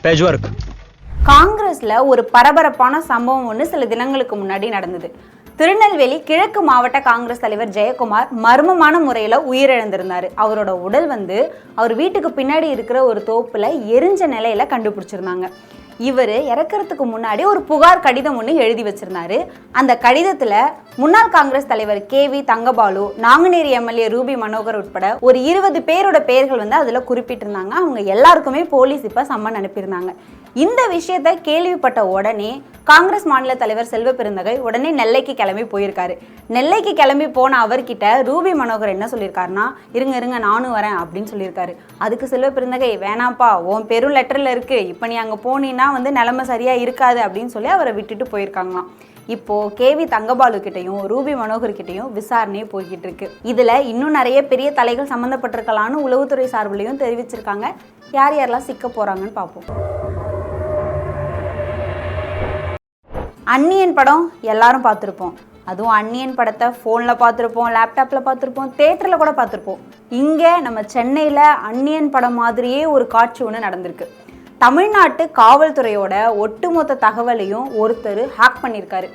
பேஜ்வர்க். காங்கிரஸ்ல ஒரு பரபரப்பான சம்பவம் ஒன்று சில தினங்களுக்கு முன்னாடி நடந்தது. திருநெல்வேலி கிழக்கு மாவட்ட காங்கிரஸ் தலைவர் ஜெயக்குமார் மர்மமான முறையில் உயிரிழந்திருந்தார். அவரோட உடல் அவர் வீட்டுக்கு பின்னாடி இருக்கிற ஒரு தோப்புல எரிஞ்ச நிலையில கண்டுபிடிச்சிருந்தாங்க. இவர் இறக்கிறதுக்கு முன்னாடி ஒரு புகார் கடிதம் ஒன்று எழுதி வச்சிருந்தாரு. அந்த கடிதத்தில் முன்னாள் காங்கிரஸ் தலைவர் KV Thangabalu, Nanguneri MLA Ruby Manohar உட்பட ஒரு 20 பேரோட பெயர்கள் அதில் குறிப்பிட்டிருந்தாங்க. அவங்க எல்லாருக்குமே போலீஸ் இப்போ சம்மன் அனுப்பியிருந்தாங்க. இந்த விஷயத்தை கேள்விப்பட்ட உடனே காங்கிரஸ் மாநில தலைவர் செல்வ பெருந்தகை உடனே நெல்லைக்கு கிளம்பி போயிருக்காரு. நெல்லைக்கு கிளம்பி போன அவர்கிட்ட ரூபி மனோகர் என்ன சொல்லியிருக்காருன்னா, இருங்க நானும் வரேன் அப்படின்னு சொல்லியிருக்காரு. அதுக்கு செல்வ பெருந்தகை, வேணாப்பா, உன் பெரும் லெட்டரில் இருக்கு, இப்போ நீ அங்கே போனீன்னா நிலைமை சரியா இருக்காது அப்படின்னு சொல்லி அவரை விட்டுட்டு போயிருக்காங்களாம். இப்போ KV தங்கபாலு கிட்டையும் ரூபி மனோகர் கிட்டையும் விசாரணையே போய்கிட்டு இருக்கு. இதுல இன்னும் நிறைய பெரிய தலைகள் சம்பந்தப்பட்டிருக்கலான்னு உளவுத்துறை சார்பிலையும் தெரிவிச்சிருக்காங்க. யார் யாரெல்லாம் சிக்க போறாங்கன்னு பார்ப்போம். அந்நியன் படம் எல்லாரும் பார்த்துருப்போம். அதுவும் அந்நியன் படத்தை ஃபோனில் பார்த்துருப்போம், லேப்டாப்பில் பார்த்துருப்போம், தேட்டரில் கூட பார்த்துருப்போம். இங்கே நம்ம சென்னையில் அந்நியன் படம் மாதிரியே ஒரு காட்சி ஒன்று நடந்திருக்கு. தமிழ்நாட்டு காவல்துறையோட ஒட்டுமொத்த தகவலையும் ஒருத்தர் ஹேக் பண்ணியிருக்காரு.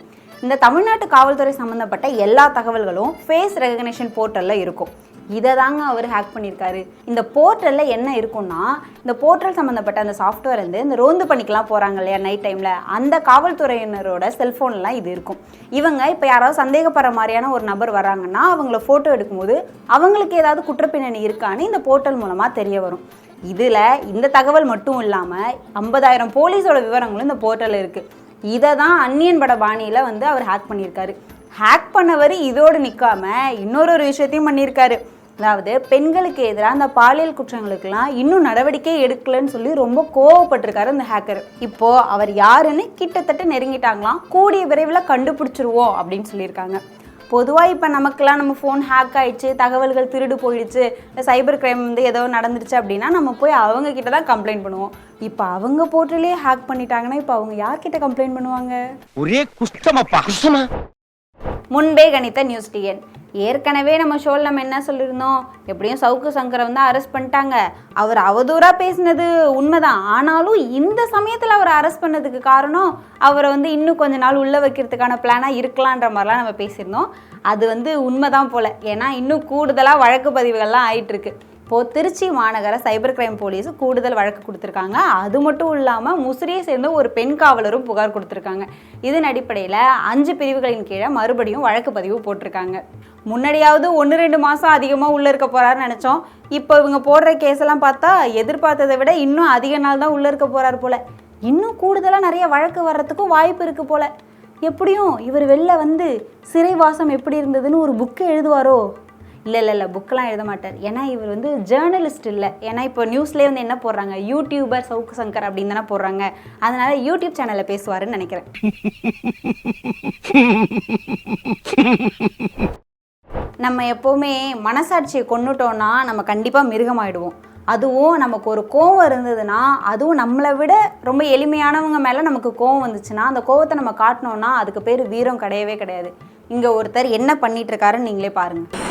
இந்த தமிழ்நாட்டு காவல்துறை சம்மந்தப்பட்ட எல்லா தகவல்களும் ஃபேஸ் ரெகக்னிஷன் போர்ட்டலில் இருக்கும். இதை தாங்க அவர் ஹேக் பண்ணியிருக்காரு. இந்த போர்ட்டலில் என்ன இருக்குன்னா, இந்த போர்ட்டல் சம்மந்தப்பட்ட அந்த சாஃப்ட்வேர் இந்த ரோந்து பண்ணிக்கலாம் போகிறாங்க இல்லையா நைட் டைமில், அந்த காவல்துறையினரோட செல்ஃபோன்லாம் இது இருக்கும். இவங்க இப்போ யாராவது சந்தேகப்படுற மாதிரியான ஒரு நபர் வராங்கன்னா அவங்கள ஃபோட்டோ எடுக்கும்போது அவங்களுக்கு ஏதாவது குற்றப்பின்னணி இருக்கான்னு இந்த போர்ட்டல் மூலமாக தெரிய வரும். இதில் இந்த தகவல் மட்டும் இல்லாமல் 50,000 போலீஸோட விவரங்களும் இந்த போர்ட்டலில் இருக்குது. இதை தான் அந்நியன் பட பாணியில் அவர் ஹேக் பண்ணியிருக்காரு. ஹேக் பண்ணவர் இதோடு நிற்காம இன்னொரு விஷயத்தையும் பண்ணியிருக்காரு. அதாவது பெண்களுக்கு எதிராக அந்த பாலியல் குற்றங்களுக்கெல்லாம் இன்னும் நடவடிக்கை எடுக்கலன்னு சொல்லி ரொம்ப கோவப்பட்டிருக்காரு அந்த ஹேக்கர். இப்போ அவர் யாருன்னு கிட்டத்தட்ட நெருங்கிட்டாங்களாம். கூடிய விரைவில் கண்டுபிடிச்சிருவோம் அப்படின்னு சொல்லியிருக்காங்க. பொதுவாக இப்போ நமக்கெல்லாம் நம்ம ஃபோன் ஹேக் ஆகிடுச்சு, தகவல்கள் திருடு போயிடுச்சு, சைபர் கிரைம் ஏதோ நடந்துருச்சு அப்படின்னா நம்ம போய் அவங்க கிட்ட தான் கம்ப்ளைண்ட் பண்ணுவோம். இப்போ அவங்க போர்ட்டலே ஹேக் பண்ணிட்டாங்கன்னா இப்போ அவங்க யார்கிட்ட கம்ப்ளைண்ட் பண்ணுவாங்க? ஒரே குஷ்டமப்பா, குஷ்டமா. முன்பே கணித்த நியூஸ் டிஎன். ஏற்கனவே நம்ம ஷோவில் நம்ம என்ன சொல்லியிருந்தோம், எப்படியும் சவுக்கு சங்கரை அரெஸ்ட் பண்ணிட்டாங்க. அவர் அவதூறாக பேசினது உண்மைதான். ஆனாலும் இந்த சமயத்தில் அவரை அரெஸ்ட் பண்ணதுக்கு காரணம் அவரை இன்னும் கொஞ்ச நாள் உள்ளே வைக்கிறதுக்கான பிளானாக இருக்கலான்ற மாதிரிலாம் நம்ம பேசியிருந்தோம். அது உண்மைதான் போல். ஏன்னா இன்னும் கூடுதலாக வழக்கு பதிவுகள்லாம் ஆயிட்டுருக்கு. இப்போது திருச்சி மாநகர சைபர் கிரைம் போலீஸ் கூடுதல் வழக்கு கொடுத்துருக்காங்க. அது மட்டும் இல்லாமல் முசிறியை சேர்ந்த ஒரு பெண் காவலரும் புகார் கொடுத்துருக்காங்க. இதன் அடிப்படையில் 5 பிரிவுகளின் கீழே மறுபடியும் வழக்கு பதிவு போட்டிருக்காங்க. முன்னாடியாவது 1-2 மாதம் அதிகமாக உள்ளே இருக்க போகிறாருன்னு நினச்சோம். இப்போ இவங்க போடுற கேஸெல்லாம் பார்த்தா எதிர்பார்த்ததை விட இன்னும் அதிக நாள் தான் உள்ளே இருக்க போகிறார் போல். இன்னும் கூடுதலாக நிறைய வழக்கு வர்றதுக்கும் வாய்ப்பு இருக்குது போல். எப்படியும் இவர் வெளில சிறைவாசம் எப்படி இருந்ததுன்னு ஒரு புக்கு எழுதுவாரோ? இல்லை புக்கெலாம் எழுத மாட்டார். ஏன்னா இவர் ஜேர்னலிஸ்ட் இல்லை. ஏன்னா இப்போ நியூஸ்லேயே என்ன போடுறாங்க, யூடியூபர் சவுக்கு சங்கர் அப்படின்னு தானே போடுறாங்க. அதனால யூடியூப் சேனலில் பேசுவாருன்னு நினைக்கிறேன். நம்ம எப்போவுமே மனசாட்சியை கொண்டுட்டோன்னா நம்ம கண்டிப்பாக மிருகமாயிடுவோம். அதுவும் நமக்கு ஒரு கோவம் இருந்ததுன்னா, அதுவும் நம்மளை விட ரொம்ப எளிமையானவங்க மேலே நமக்கு கோவம் வந்துச்சுன்னா, அந்த கோவத்தை நம்ம காட்டினோன்னா அதுக்கு பேர் வீரம் கிடையவே கிடையாது. இங்கே ஒருத்தர் என்ன பண்ணிட்டு இருக்காருன்னு நீங்களே பாருங்கள்.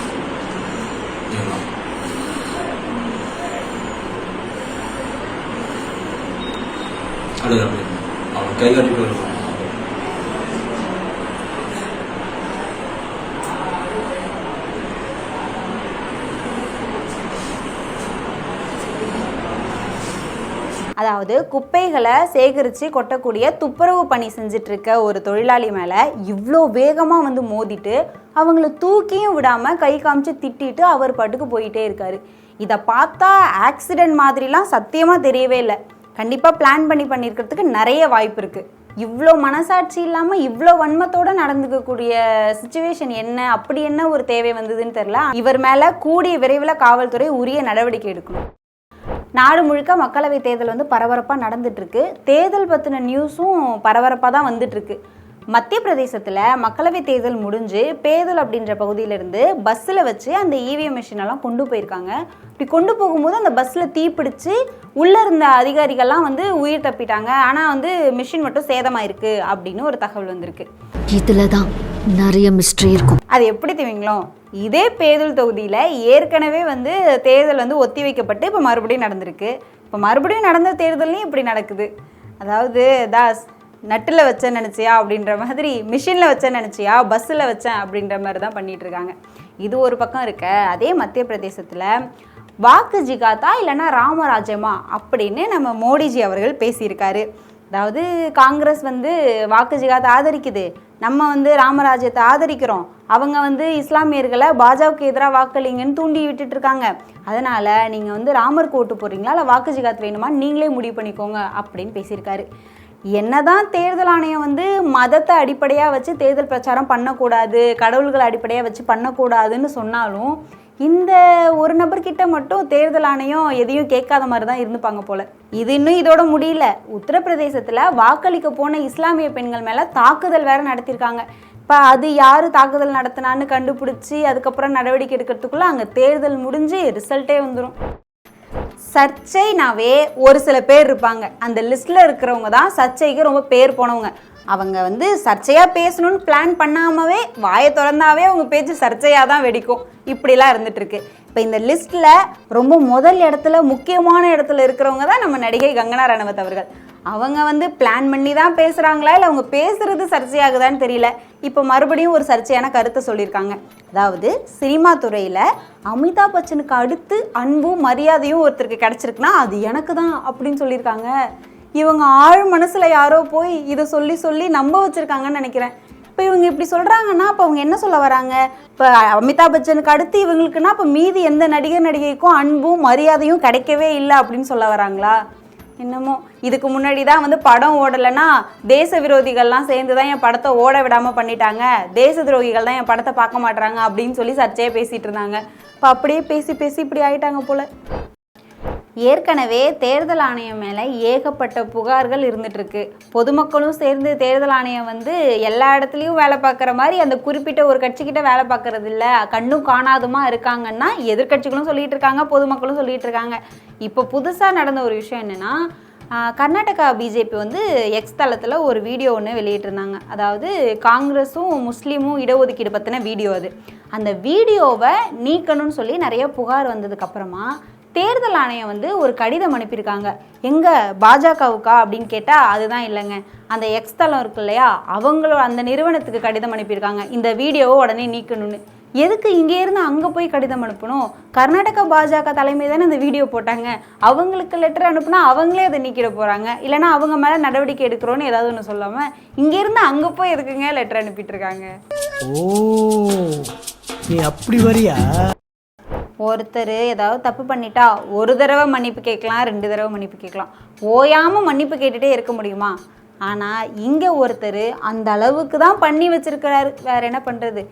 அதாவது குப்பைகளை சேகரித்து கொட்டக்கூடிய துப்புரவு பணி செஞ்சுட்டு இருக்க ஒரு தொழிலாளி மேலே இவ்வளோ வேகமாக மோதிட்டு அவங்கள தூக்கியும் விடாமல் கை காமிச்சு திட்டிட்டு அவர் பாட்டுக்கு போயிட்டே இருக்காரு. இதை பார்த்தா ஆக்சிடென்ட் மாதிரிலாம் சத்தியமாக தெரியவே இல்லை. கண்டிப்பாக பிளான் பண்ணியிருக்கிறதுக்கு நிறைய வாய்ப்பு இருக்குது. இவ்வளோ மனசாட்சி இல்லாமல் இவ்வளோ வன்மத்தோடு நடந்துக்கக்கூடிய சிச்சுவேஷன் என்ன, அப்படி என்ன ஒரு தேவை வந்ததுன்னு தெரில. இவர் மேலே கூடிய விரைவில் காவல்துறை உரிய நடவடிக்கை எடுக்கணும். நாடு முழுக்க மக்களவை தேர்தல் பரபரப்பாக நடந்துட்டுருக்கு. தேர்தல் பற்றின நியூஸும் பரபரப்பாக தான் வந்துட்டுருக்கு. மத்திய பிரதேசத்தில் மக்களவை தேர்தல் முடிஞ்சு பேதல் அப்படின்ற பகுதியிலேருந்து பஸ்ஸில் வச்சு அந்த EVM மிஷினெல்லாம் கொண்டு போயிருக்காங்க. இப்படி கொண்டு போகும்போது அந்த பஸ்ஸில் தீப்பிடிச்சு உள்ளே இருந்த அதிகாரிகள்லாம் உயிர் தப்பிட்டாங்க. ஆனால் மிஷின் மட்டும் சேதமாயிருக்கு அப்படின்னு ஒரு தகவல் வந்திருக்கு. இதில் தான் நிறைய மிஸ்ட்ரி இருக்கும். அது எப்படி தெரியுங்களோ, இதே பேதுல் தொகுதியில் ஏற்கனவே வந்து தேர்தல் வந்து ஒத்தி வைக்கப்பட்டு இப்போ மறுபடியும் நடந்திருக்கு. இப்போ மறுபடியும் நடந்த தேர்தல்லையும் இப்படி நடக்குது. அதாவது தாஸ் நட்டில் வச்சேன் நினச்சியா அப்படின்ற மாதிரி, மிஷினில் வச்சேன் நினச்சியா பஸ்ஸில் வச்சேன் அப்படின்ற மாதிரி தான் பண்ணிகிட்ருக்காங்க. இது ஒரு பக்கம் இருக்க, அதே மத்திய பிரதேசத்தில் வாக்கு ஜிகாத்தா இல்லைன்னா ராமராஜ்யமா அப்படின்னு நம்ம மோடிஜி அவர்கள் பேசியிருக்காரு. அதாவது காங்கிரஸ் வந்து வாக்கு ஜிகாத்தை ஆதரிக்குது, நம்ம வந்து ராமராஜ்யத்தை ஆதரிக்கிறோம், அவங்க வந்து இஸ்லாமியர்களை பாஜகவுக்கு எதிராக வாக்களிங்கன்னு தூண்டி விட்டுட்டு இருக்காங்க, அதனால் நீங்கள் வந்து ராமருக்கு ஓட்டு போடுறீங்களா இல்லை வாக்கு ஜிகாத் வேணுமா நீங்களே முடிவு பண்ணிக்கோங்க அப்படின்னு பேசியிருக்காரு. என்னதான் தேர்தல் ஆணையம் வந்து மதத்தை அடிப்படையாக வச்சு தேர்தல் பிரச்சாரம் பண்ணக்கூடாது, கடவுள்களை அடிப்படையாக வச்சு பண்ணக்கூடாதுன்னு சொன்னாலும் இந்த ஒரு நபர்கிட்ட மட்டும் தேர்தல் ஆணையம் எதையும் கேட்காத மாதிரி தான் இருந்துப்பாங்க போல. இது இன்னும் இதோட முடியல. உத்தரப்பிரதேசத்தில் வாக்களிக்க போன இஸ்லாமிய பெண்கள் மேலே தாக்குதல் வேற நடத்தியிருக்காங்க. இப்போ அது யார் தாக்குதல் நடத்தினான்னு கண்டுபிடிச்சி அதுக்கப்புறம் நடவடிக்கை எடுக்கிறதுக்குள்ளே அங்கே தேர்தல் முடிஞ்சு ரிசல்ட்டே வந்துடும். சர்ச்சைனாவே ஒரு சில பேர் இருப்பாங்க, அந்த லிஸ்ட்டில் இருக்கிறவங்க தான் சர்ச்சைக்கு ரொம்ப பேர் போனவங்க. அவங்க வந்து சர்ச்சையாக பேசணும்னு பிளான் பண்ணாமவே வாயை திறந்தாவே அவங்க பேச்சு சர்ச்சையாக தான் வெடிக்கும். இப்படிலாம் இருந்துகிட்ருக்கு. இப்போ இந்த லிஸ்ட்டில் ரொம்ப முதல் இடத்துல முக்கியமான இடத்துல இருக்கிறவங்க தான் நம்ம நடிகை கங்கனா ரணவத் அவர்கள். அவங்க வந்து பிளான் பண்ணி தான் பேசுகிறாங்களா இல்லை அவங்க பேசுகிறது சர்ச்சையாகுதான்னு தெரியல. இப்போ மறுபடியும் ஒரு சர்ச்சையான கருத்தை சொல்லியிருக்காங்க. அதாவது சினிமா துறையில் அமிதாப் பச்சனுக்கு அடுத்து அன்பும் மரியாதையும் ஒருத்தருக்கு கிடச்சிருக்குன்னா அது எனக்கு தான் அப்படின்னு சொல்லியிருக்காங்க. இவங்க ஆழ் மனசில் யாரோ போய் இதை சொல்லி சொல்லி நம்ப வச்சுருக்காங்கன்னு நினைக்கிறேன். இப்போ இவங்க இப்படி சொல்கிறாங்கன்னா அப்போ அவங்க என்ன சொல்ல வராங்க? இப்போ அமிதாப் பச்சனுக்கு அடுத்து இவங்களுக்குன்னா இப்போ மீதி எந்த நடிகர் நடிகைக்கும் அன்பும் மரியாதையும் கிடைக்கவே இல்லை அப்படின்னு சொல்ல வராங்களா? என்னமோ இதுக்கு முன்னாடி தான் வந்து படம் ஓடலைன்னா தேச விரோதிகள்லாம் சேர்ந்து தான் என் படத்தை ஓட விடாமல் பண்ணிட்டாங்க, தேச துரோகிகள் தான் என் படத்தை பார்க்க மாட்டாங்க அப்படின்னு சொல்லி சர்ச்சையாக பேசிகிட்டு இருந்தாங்க. இப்போ அப்படியே பேசி பேசி இப்படி ஆயிட்டாங்க போல். ஏற்கனவே தேர்தல் ஆணையம் மேலே ஏகப்பட்ட புகார்கள் இருந்துகிட்ருக்கு. பொதுமக்களும் சேர்ந்து தேர்தல் ஆணையம் வந்து எல்லா இடத்துலையும் வேலை பார்க்குற மாதிரி அந்த குறிப்பிட்ட ஒரு கட்சிக்கிட்ட வேலை பார்க்குறது இல்லை, கண்ணும் காணாதுமா இருக்காங்கன்னா எதிர்கட்சிகளும் சொல்லிகிட்டு இருக்காங்க, பொதுமக்களும் சொல்லிகிட்டு இருக்காங்க. இப்போ புதுசாக நடந்த ஒரு விஷயம் என்னென்னா, கர்நாடகா பிஜேபி வந்து எக்ஸ் தளத்தில் ஒரு வீடியோ ஒன்று வெளியிட்டிருந்தாங்க. அதாவது காங்கிரஸும் முஸ்லீமும் இடஒதுக்கீடு பற்றின வீடியோ. அது அந்த வீடியோவை நீக்கணும்னு சொல்லி நிறைய புகார் வந்ததுக்கப்புறமா தேர்தல் ஆணையம் வந்து ஒரு கடிதம் அனுப்பியிருக்காங்க. எங்கே பாஜகவுக்கா அப்படின்னு கேட்டால் அதுதான் இல்லைங்க, அந்த எக்ஸ் தளம் இருக்கு இல்லையா, அவங்களோட அந்த நிறுவனத்துக்கு கடிதம் அனுப்பியிருக்காங்க இந்த வீடியோவை உடனே நீக்கணும்னு. எதுக்கு இங்கேருந்து அங்கே போய் கடிதம் அனுப்பணும்? கர்நாடகா பாஜக தலைமை தானே அந்த வீடியோ போட்டாங்க, அவங்களுக்கு லெட்டர் அனுப்புனா அவங்களே அதை நீக்கிட போகிறாங்க, இல்லைனா அவங்க மேலே நடவடிக்கை எடுக்கிறோன்னு ஏதாவது ஒன்று சொல்லாமல் இங்கேருந்து அங்கே போய் எதுக்குங்க லெட்டர் அனுப்பிட்டு இருக்காங்க? ஓ, நீ அப்படி வரியா? ஒருத்தர் ஏதாவது தப்பு பண்ணிட்டா ஒரு தடவை மன்னிப்பு கேட்கலாம், 2 தடவை மன்னிப்பு கேட்கலாம், ஓயாமல் மன்னிப்பு கேட்டுகிட்டே இருக்க முடியுமா? ஆனால் இங்கே ஒருத்தர் அந்த அளவுக்கு தான் பண்ணி வச்சிருக்கிறாரு, வேற என்ன பண்ணுறது?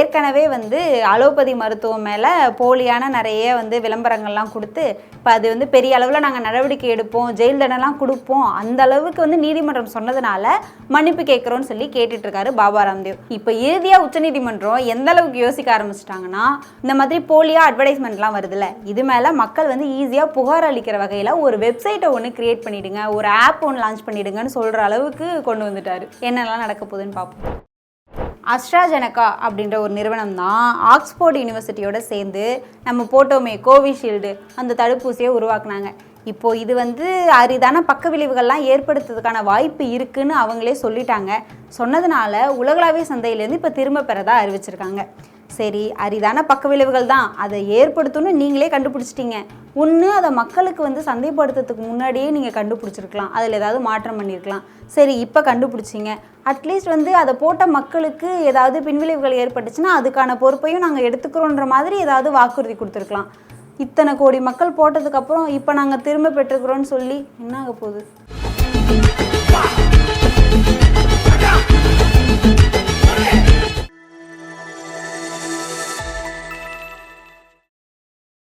ஏற்கனவே வந்து அலோபதி மருத்துவம் மேலே போலியான நிறைய வந்து விளம்பரங்கள்லாம் கொடுத்து இப்போ அது வந்து பெரிய அளவில் நாங்கள் நடவடிக்கை எடுப்போம், ஜெயில் தண்டனைலாம் கொடுப்போம், அந்த அளவுக்கு வந்து நீதிமன்றம் சொன்னதுனால மன்னிப்பு கேட்குறோன்னு சொல்லி கேட்டுட்ருக்காரு பாபா ராம்தேவ். இப்போ இறுதியாக உச்சநீதிமன்றம் எந்த அளவுக்கு யோசிக்க ஆரம்பிச்சிட்டாங்கன்னா, இந்த மாதிரி போலியாக அட்வர்டைஸ்மெண்ட்லாம் வருதுல்ல, இது மேலே மக்கள் வந்து ஈஸியாக புகார் அளிக்கிற வகையில் ஒரு வெப்சைட்டை ஒன்று கிரியேட் பண்ணிவிடுங்க, ஒரு ஆப் ஒன்று லான்ச் பண்ணிவிடுங்கன்னு சொல்கிற அளவுக்கு கொண்டு வந்துட்டார். என்னெல்லாம் நடக்க போகுதுன்னு பார்ப்போம். அஸ்ட்ராஜெனகா அப்படின்ற ஒரு நிறுவனம் தான் ஆக்ஸ்போர்ட் யூனிவர்சிட்டியோட சேர்ந்து நம்ம போட்டோமே கோவிஷீல்டு அந்த தடுப்பூசியை உருவாக்குனாங்க. இப்போது இது வந்து அரிதான பக்க விளைவுகள்லாம் ஏற்படுத்துறதுக்கான வாய்ப்பு இருக்குன்னு அவங்களே சொல்லிட்டாங்க. சொன்னதுனால உலகளாவிய சந்தையிலேருந்து இப்போ திரும்ப பெறதா அறிவிச்சிருக்காங்க. சரி, அரிதான பக்க விளைவுகள் தான், அதை ஏற்படுத்தணும்னு நீங்களே கண்டுபிடிச்சிட்டிங்க, ஒன்று அதை மக்களுக்கு வந்து சந்தைப்படுத்துறதுக்கு முன்னாடியே நீங்கள் கண்டுபிடிச்சிருக்கலாம், அதில் ஏதாவது மாற்றம் பண்ணியிருக்கலாம். சரி, இப்போ கண்டுபிடிச்சிங்க, அட்லீஸ்ட் வந்து அதை போட்ட மக்களுக்கு ஏதாவது பின்விளைவுகள் ஏற்பட்டுச்சுன்னா அதுக்கான பொறுப்பையும் நாங்கள் எடுத்துக்கிறோன்ற மாதிரி ஏதாவது வாக்குறுதி கொடுத்துருக்கலாம். இத்தனை கோடி மக்கள் போட்டதுக்கப்புறம் இப்போ நாங்கள் திரும்ப பெற்றுக்கிறோன்னு சொல்லி என்ன ஆக போகுது?